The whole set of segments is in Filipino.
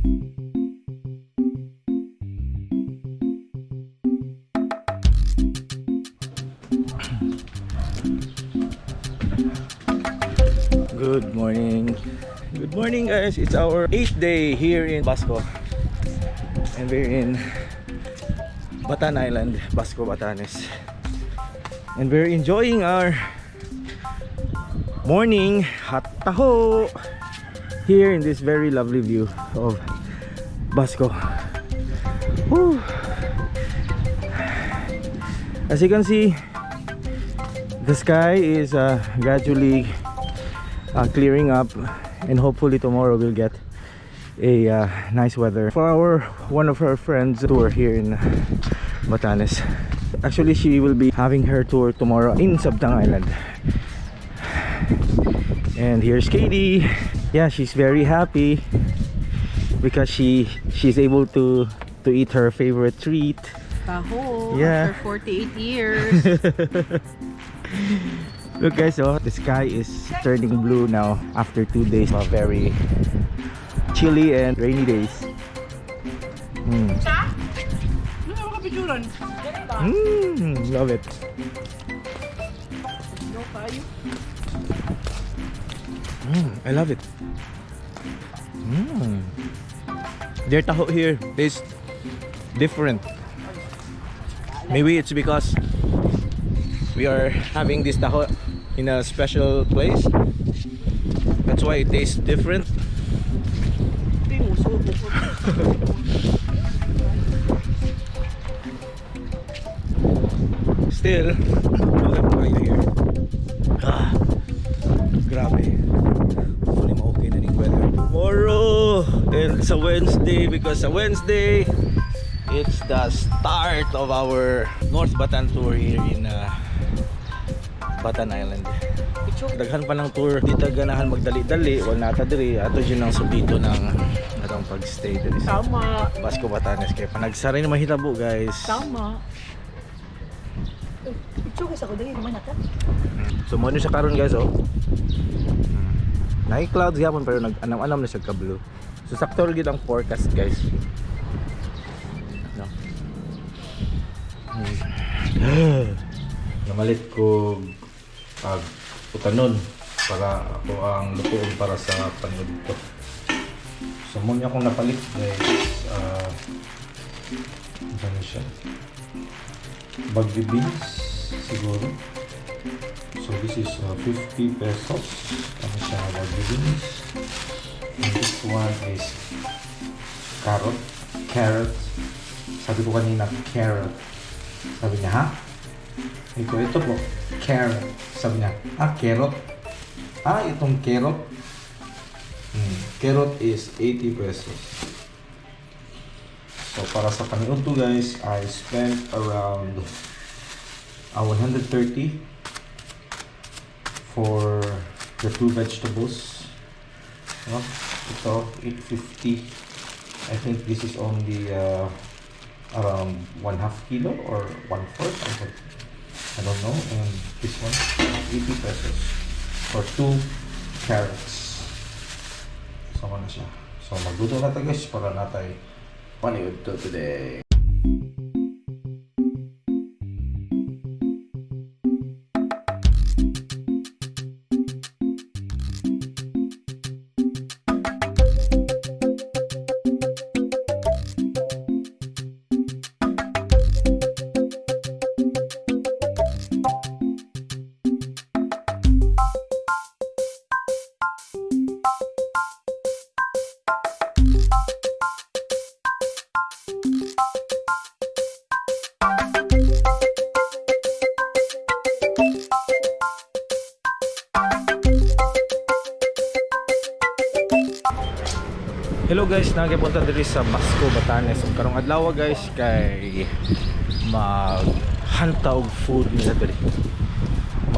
Good morning. Good morning guys. It's our 8th day here in Basco. And we're in Batan Island, Basco, Batanes. And we're enjoying our morning hot taho here in this very lovely view of Basco. Woo. As you can see, the sky is gradually clearing up, and hopefully tomorrow we'll get a nice weather for one of our friends tour here in Batanes. Actually, she will be having her tour tomorrow in Sabtang Island. And here's Katie. Yeah, she's very happy because she's able to eat her favorite treat. Taho, Yeah. after 48 years. Look guys, oh, the sky is turning blue now after 2 days of very chilly and rainy days. Love it. I love it. Their taho here is different. Maybe it's because we are having this taho in a special place. That's why it tastes different. Still, look at here. Grabe. Hopefully ma-okay na yung weather tomorrow. And it's a Wednesday, because sa Wednesday it's the start of our North Batan tour here in Batan Island. Daghan pa ng tour, di ta ganahan magdali-dali, wala nata diri ato yun ang subito ng atong pagstay diri sa Basco, Batanes. Kaya panagsaray na mahitabo guys. Tama. Itsugis ako dali naman ata. So mo siya karon guys, oh. Nai clouds gyapon pero nag-anam-anam na siya ka-blue. So sakto gyud ang forecast guys. No. Namalit ko utanon para ako ang lutuon para sa panood ko. So mo niya akong napalit guys. Ano siya? Bagyo beans siguro. So this is 50 pesos. Ano siya, bagyo beans. And this one is carrot. Sabi ko kanina carrot. Sabi niya, ha? Ito po, carrot. Sabi niya, carrot. Itong carrot. Carrot is 80 pesos. So para sa paniod to guys, I spent around 130 for the 2 vegetables. Ito, 850. I think this is only around 1/2 kilo or 1/4. I don't know. And this one, 80 pesos for 2 carrots. So ano siya. So magluto na tayo guys para natay paniod to today. Hello guys, nagipunta diri sa Basco, Batanes. So, karong adlaw guys kay maghanta og food nila diri.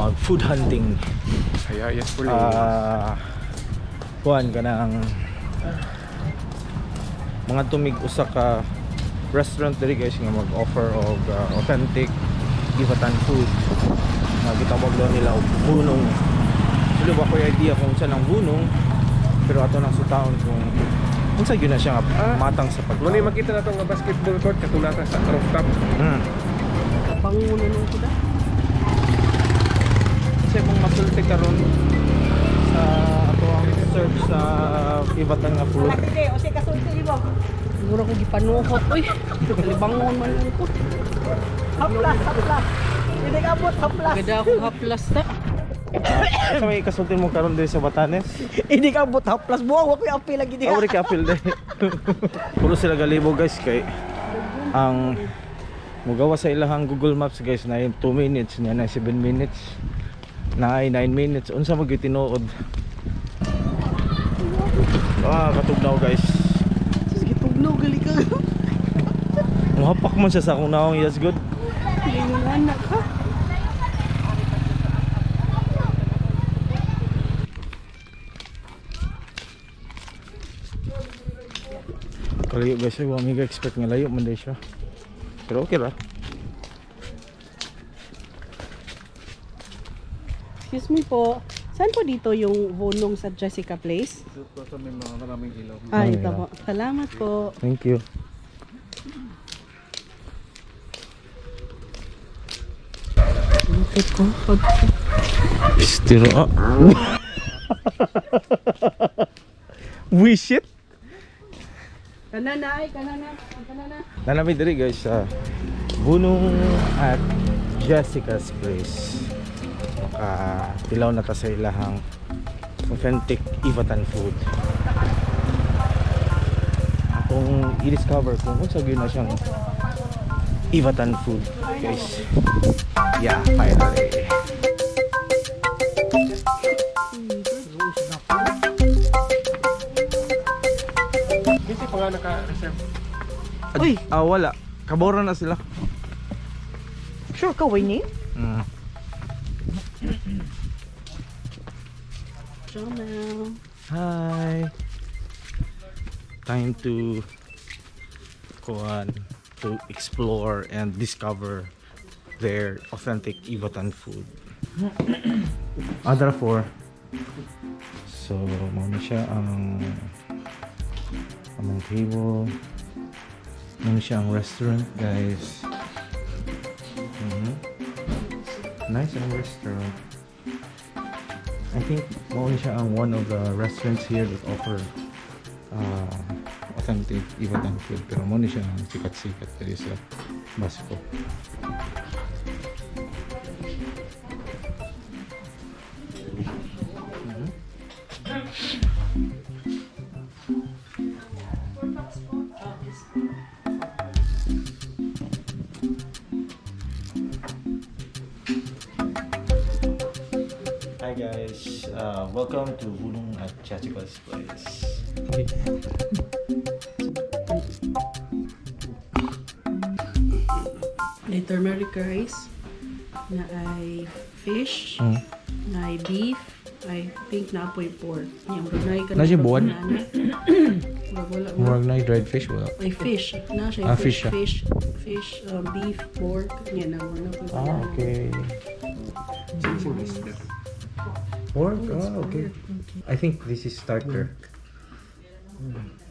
Mag food hunting. Yes, puli. Kuan ka ng mga tumig usa ka restaurant diri guys nga mag-offer og authentic Gibatan food. Gitawag daw nila og bunong. Wala ba ko idea kung saan ang bunong, pero ato nang sutaon kung Unsa gyud na siya nga matang sa pag. Muna makita na itong basketball court katulad sa rooftop. Pangunan nung kuda. Kasi mong masulti karon sa ato ang search sa ibatan nga food. Siguro ko gipanuhot. Uy, kalibangon man lang ko. Haplas. Hindi ka abot, haplas. Gada akong haplas na. Sa may kasulti mo karon diri sa Batanes. Hindi ka abot, haplas. Buwag ko yung apil lagi di ka. Awri ka apil dai. Puro sila galibo guys kay ang mugawa sa ilahang Google Maps guys na 2 minutes niya na 7 minutes na 9 minutes unsa mo gyud tinuod. Katugnaw guys. Sige, tugnaw, gali ka. Muhapak man siya sa akong naong yes good. Hindi mo anak ha. Kalayo guys, wala may expect nga layo man day siya. Pero okay ra. Excuse me po. Saan po dito yung Vonong sa Jessica Place? Dito sa may mga maraming ilaw. Ah, Ay, ito po. Salamat po. Thank you. Lupit ko. Estiro Wish it. Kanana. Nanami diri guys sa Bunong at Jessica's Place. Tilaw na ta sa ilahang authentic Ivatan food. Akong i-discover kung unsa gyud na siyang Ivatan food guys. Yeah, finally. Kasi pa nga naka-reserve. Uy, wala. Kabora na sila. Sure ka, Winnie? Jonah. Hi. Time to explore and discover their authentic Ivatan food. Other four. So, muna siya ang table. Muna siya ang restaurant, guys. Nice ang restaurant. I think muna siya ang one of the restaurants here that offer authentic Ivatan food. Pero muna siya ang sikat-sikat dito sa Basco. Hi guys, welcome to Bunong at Jessica's Place. May turmeric rice. Na ay fish. Na ay beef. I think na apoy pork. Yung runay ka Na siya buwan? Wala nga. Murag na dried fish wala. Ay fish. Na siya Fish siya. fish, beef, pork. Yan na muna po. Okay. Pork? Okay. I think this is starter.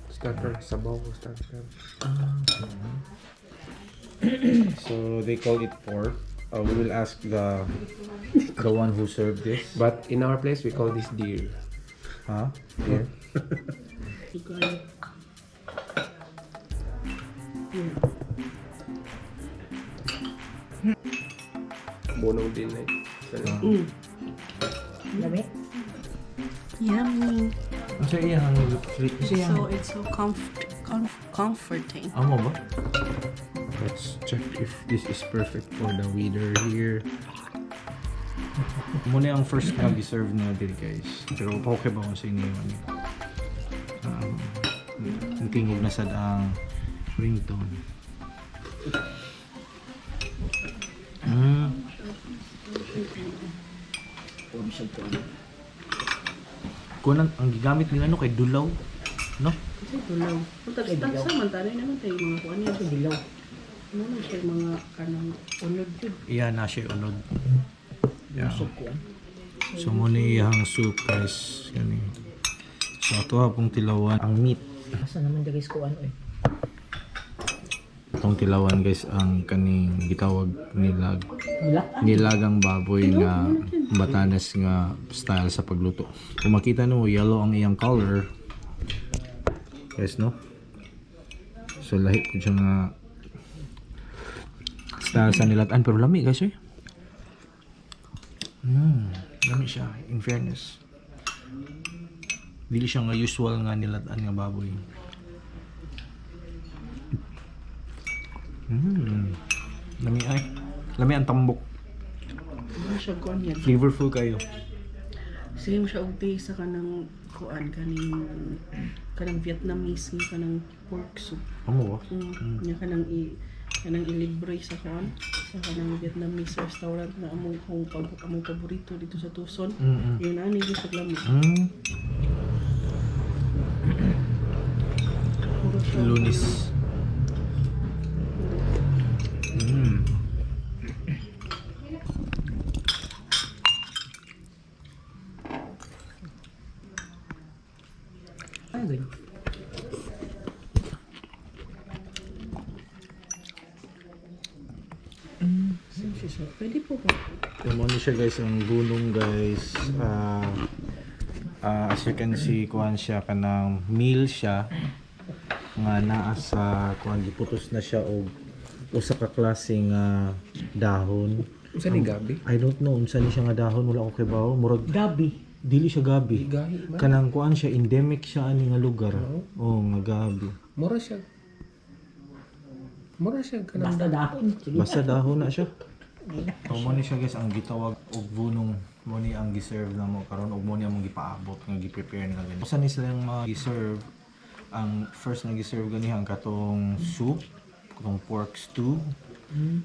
Starter, sabaw, starter. So they call it pork. We will ask the one who served this. But in our place, we call this deer. Huh? Here. Bunong din eh. Lami? Yummy. So iyang sweet siya. So it's so comforting. Amo ba? Let's check if this is perfect for the waiter here. Muna ang first na serve na dito guys. Pero okay ba kung sa inyo yun? Ang tingog na sad ang ringtone. Kung ang gigamit nila no kay dulaw, no? Kasi tulaw. Tagsa man tanay naman tayo mga kuan niya. Dilaw. Ano na siya mga kanang unod yun. Iya na siya unod. Yeah. Soup ko. So muna iyang soup guys. Yan eh. So ato ha pong tilawan ang meat. Asa naman diri ko ano eh. Itong tilawan guys ang kaning gitawag Wala. nilagang baboy nga Batanes nga style sa pagluto. Kung makita mo yellow ang iyang color guys no. So lahi po siya nga style sa nilatan pero lami guys eh. Lami siya in fairness. Dili siya nga usual nga nilatan nga baboy. Lami ay. Lami ang tambok. Ano siya kuan yan? Flavorful kayo. Same siya og taste sa kanang kuan kanang Vietnamese nga kanang pork soup. Amo ba? Nga kanang ilibre sa kuan sa kanang Vietnamese restaurant na among paborito dito sa Tucson. Yun ani gyud sa lamig. Puro siya. Lunis. Ay, Pwede po ba? Yung ano siya guys, ang gunong guys. As you can see, kuhan siya kanang meal siya nga naa sa kuhan giputos na siya og usa ka klaseng dahon. Usa ni gabi. I don't know unsa ni siya nga dahon, wala ko kibaw. Murag gabi. dili siya gabi. Gahi ba? Kanang kuan siya endemic siya ani nga lugar. Oh, nga gabi. Mura siya. Mura siya kanang Basta dahon. Sige. Basta dahon na siya. So mo ni siya guys ang gitawag og bunong mo ni ang giserve na mo karon og mo ni ang gipaabot nga gi-prepare nila ganito. Usa ni silang mga giserve ang first na giserve ganihan katong soup, katong pork stew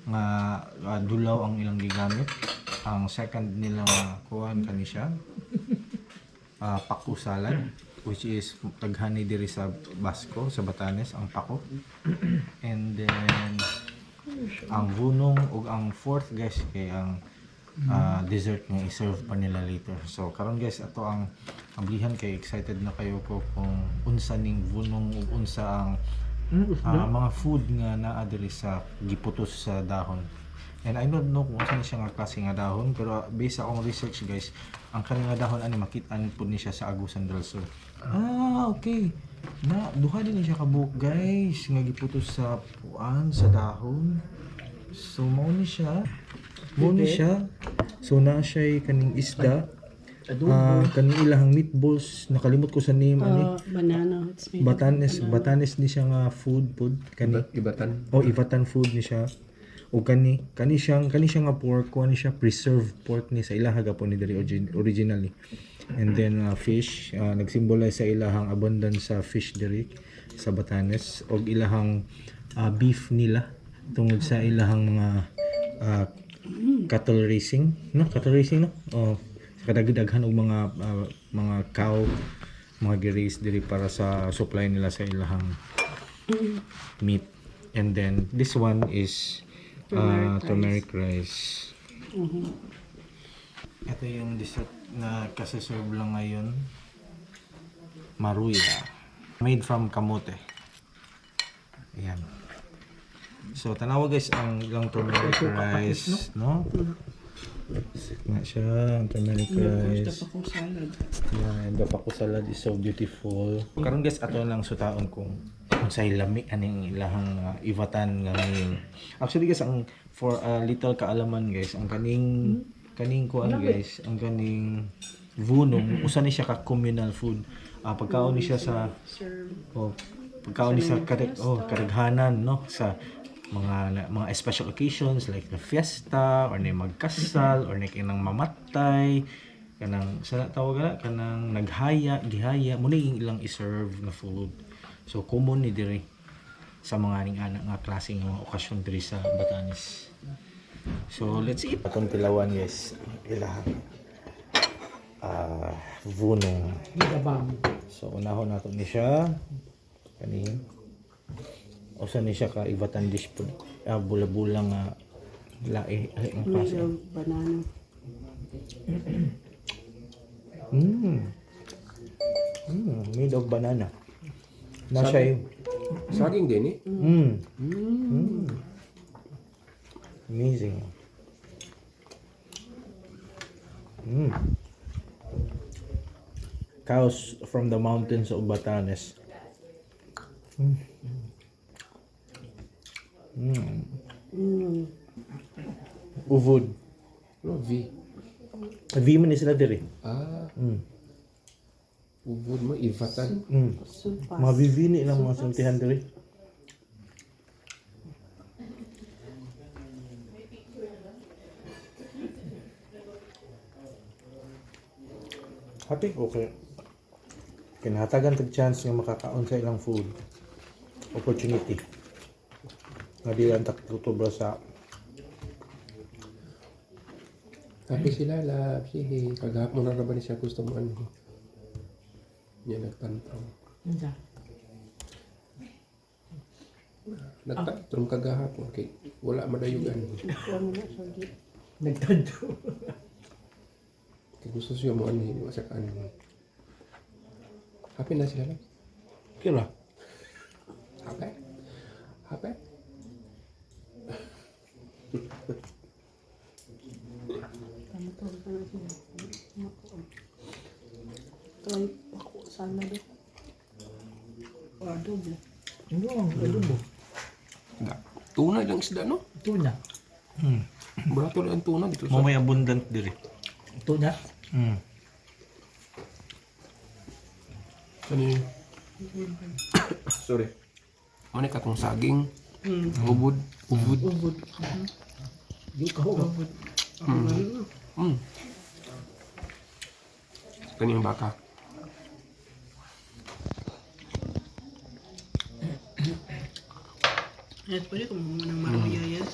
nga dulaw ang ilang gigamit. Ang second nila kuan kani siya paku salad which is taghani diri sa Basco sa Batanes ang pako. And then ang bunong ug ang fourth guys kay ang dessert nga i-serve pa nila later. So karon guys ato ang ablihan kay excited na kayo ko kung unsa ning bunong ug unsa ang mga food nga naa diri sa giputos sa dahon. And I don't know kung unsa ni siya nga klase nga dahon pero based sa akong research guys, ang kani nga dahon ani makit-an pud ni siya sa Agusan del Sur. Okay. Na duha din siya kabuok guys nga giputos sa puan sa dahon. So mao ni siya. Mao ni siya. So na siya kaning isda. Kaning ilahang meatballs nakalimot ko sa name ani. Banana. It's made Batanes ni siya nga food kani. ibatan. Ibatan food ni siya. O kani siya nga pork, kani siya preserved pork ni sa ilaha gapon ni diri originally. And then fish, nagsymbolize sa ilahang abundance sa fish diri sa Batanes og ilahang beef nila tungod sa ilahang mga cattle racing, no? Cattle racing no? Kadagdagan og mga cow mga gi-raise diri para sa supply nila sa ilahang meat. And then this one is turmeric rice. Ito yung dessert na kasi-serve lang ngayon. Maruya. Made from kamote. Ayan. So, tanawa guys ang ilang turmeric rice. No? Nga siya, ang turmeric rice. Pakong salad. Yan, the paku salad is so beautiful. Karon guys, ato lang sutaon kung sa lami aning ilahang ivatan nga ngayon. Actually guys, ang for a little kaalaman guys, ang kaning kuan guys, ang kaning vunong usa ni siya ka communal food. Pagkaon ni siya sa pagkaon ni sa kadaghanan no sa mga special occasions like the fiesta or ni magkasal or ni kinang mamatay kanang sa tawag na kanang gihaya mo ni ilang i-serve na food. So common ni diri sa mga ning anak nga klase nga mga okasyon diri sa Batanes. So let's eat. Atong tilawan guys. Ilahan. Vunong. So unahon nato ni siya. Kani. Usa ni siya ka ibatan dish pud. Bula-bula nga lae ang klase. Banana. Made of banana. Na siya yung... Saging din eh. Amazing. Cows from the mountains of Batanes. Uvod. No, V. V man sila diri. Ah. Ubod mo, Ivatan. Supas. Mga bivini lang mga sintihan diri. Happy? Okay. Kinahatagan tag chance nga makakaon sa ilang food. Opportunity. Nga di lang takutubra sa Happy sila, love. Sige, kagahapon na ba siya gusto mo ano? Yan, nagtantrong. Hindi. Nagtantrong kagahapon. Okay, wala madayugan. Ano na, sorry. Nagtadyo. Kaya gusto siya mo ano, hindi masak ano. Happy na sila, love. kira. Happy? Happy? Ano to? Ano sila? Try ako sana doon. Adobo. Ano mo? Tuna lang isda, no? Tuna. Barato lang ang tuna dito sa... May abundant diri. Tuna. Ano yun? Sorry. Ano yung katong saging? Ubod. Ubod. Ubod. Yung kahog. Kanyang baka. Yes, pwede kung mga ng maruyayas.